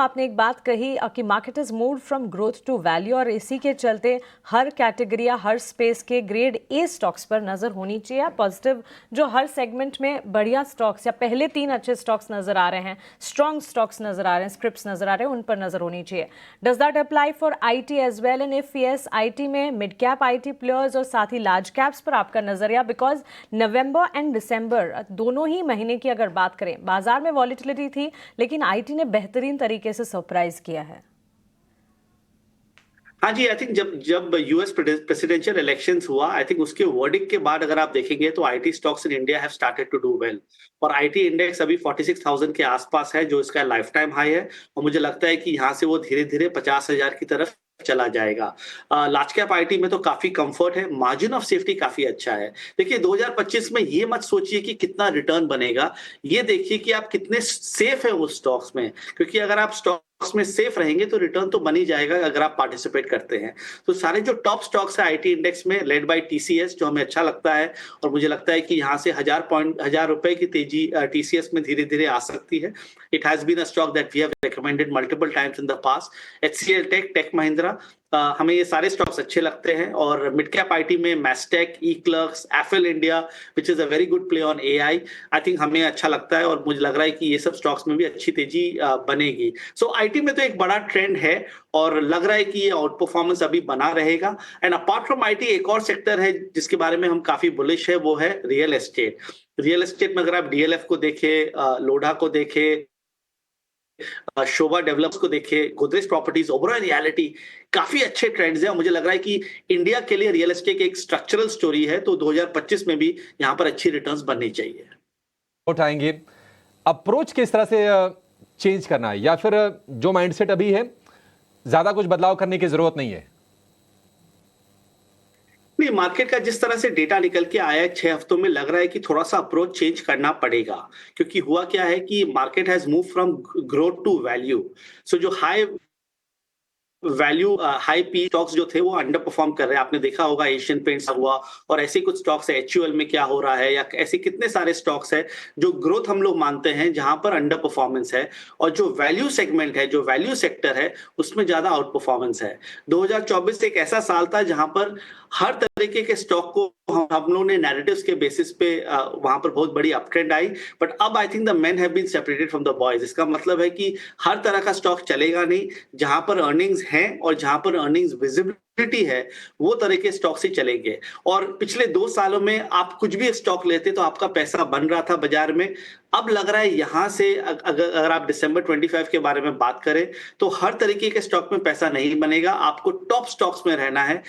आपने एक बात कही कि market is move from growth to value, और इसी के चलते हर कैटेगरी या हर स्पेस के ग्रेड ए स्टॉक्स पर नजर होनी चाहिए। पॉजिटिव जो हर सेगमेंट में बढ़िया स्टॉक्स या पहले 3 अच्छे स्टॉक्स नजर आ रहे हैं, स्ट्रॉन्ग स्टॉक्स नजर आ रहे हैं, स्क्रिप्ट्स नजर आ रहे हैं, उन पर नजर होनी चाहिए। Does that apply for IT as well? And if yes, IT में मिड कैप आईटी प्लेयर्स और साथ ही लार्ज कैप्स पर आपका नजरिया, बिकॉज नवंबर एंड दिसंबर दोनों ही महीने की अगर बात करें, बाजार में वॉलिटिलिटी थी लेकिन आईटी ने बेहतरीन तरीके से सरप्राइज किया है। हाँ जी, आई थिंक जब जब यूएस प्रेसिडेंशियल इलेक्शंस हुआ, आई थिंक उसके वर्डिक्ट के बाद अगर आप देखेंगे तो IT stocks in India have started to do well, और आईटी इंडेक्स अभी 46,000 के आसपास है, जो इसका लाइफ टाइम हाई है। और मुझे लगता है कि यहाँ से वो धीरे धीरे 50,000 की तरफ चला जाएगा। लार्ज कैप आईटी में तो काफी कंफर्ट है, मार्जिन ऑफ सेफ्टी काफी अच्छा है। देखिए 2025 में ये मत सोचिए कि कितना रिटर्न बनेगा, ये देखिए कि आप कितने सेफ है उस स्टॉक्स में, क्योंकि अगर आप स्टॉक्स में सेफ रहेंगे तो रिटर्न तो बन ही जाएगा अगर आप पार्टिसिपेट करते हैं। तो सारे जो टॉप स्टॉक्स है आईटी इंडेक्स में, लेड बाय टीसीएस, जो हमें अच्छा लगता है, और मुझे लगता है कि यहाँ से 1000 रुपए की तेजी टीसीएस में धीरे धीरे आ सकती है। It has been a stock that we have recommended multiple times in the past. HCL tech, tech Mahindra, हमें ये सारे स्टॉक्स अच्छे लगते हैं। और मिड कैप आईटी में Mastek, eClerx, FL India which is a very good play on AI, I think हमें अच्छा लगता है, और मुझे लग रहा है कि ये सब स्टॉक्स में भी अच्छी तेजी बनेगी। सो आईटी में तो एक बड़ा ट्रेंड है, और लग रहा है कि ये आउट परफॉर्मेंस अभी बना रहेगा। एंड अपार्ट फ्रॉम आईटी एक और सेक्टर है जिसके बारे में हम काफी बुलिश है, वो है रियल एस्टेट। रियल एस्टेट में अगर आप डीएलएफ को देखें, लोढ़ा को देखें, शोभा डेवलपर्स को देखे, गोदरेज प्रॉपर्टीज, ओबरॉय रियलिटी, काफी अच्छे ट्रेंड्स हैं। मुझे लग रहा है कि इंडिया के लिए रियल एस्टेट एक स्ट्रक्चरल स्टोरी है, तो 2025 में भी यहाँ पर अच्छी रिटर्न्स बननी चाहिए। उठाएंगे अप्रोच किस तरह से चेंज करना है, या फिर जो माइंडसेट अभी है ज्यादा कुछ बदलाव करने की जरूरत नहीं है? नहीं, मार्केट का जिस तरह से डेटा निकल के आया है 6 हफ्तों में, लग रहा है कि थोड़ा सा अप्रोच चेंज करना पड़ेगा, क्योंकि हुआ क्या है कि market has move from growth to value. So जो high value high P stocks जो थे वो अंडर परफॉर्म कर रहे हैं। आपने देखा होगा एशियन पेंट्स हुआ, और ऐसे कुछ स्टॉक्स है, एचयूएल में क्या हो रहा है, या ऐसे कितने सारे स्टॉक्स है जो ग्रोथ हम लोग मानते हैं जहां पर अंडर परफॉर्मेंस है, और जो वैल्यू सेगमेंट है, जो वैल्यू सेक्टर है, उसमें ज्यादा आउट परफॉर्मेंस है। 2024 एक ऐसा साल था जहां पर हर तरीके के स्टॉक को हम लोगों ने नैरेटिव्स के बेसिस पे वहां पर बहुत बड़ी अप ट्रेंड आई। बट अब I think the men have been separated from the boys. इसका मतलब है कि हर तरह का स्टॉक चलेगा नहीं, जहां पर अर्निंग्स हैं और जहां पर अर्निंग्स विजिबिलिटी है, वो तरह के स्टॉक्स ही चलेंगे। और पिछले 2 सालों में आप कुछ भी स्टॉक लेते तो आपका पैसा बन रहा था बाजार में। अब लग रहा है यहां से अगर आप दिसंबर 25 के बारे में बात करें तो हर तरीके के स्टॉक में पैसा नहीं बनेगा, आपको टॉप स्टॉक्स में रहना है।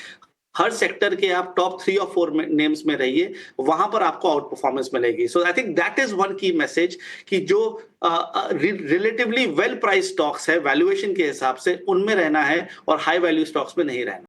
हर सेक्टर के आप टॉप 3 और 4 नेम्स में रहिए, वहां पर आपको आउट परफॉर्मेंस मिलेगी। So I think that is one key message, कि जो रिलेटिवली वेल प्राइस स्टॉक्स है वैल्यूएशन के हिसाब से, उनमें रहना है और हाई वैल्यू स्टॉक्स में नहीं रहना।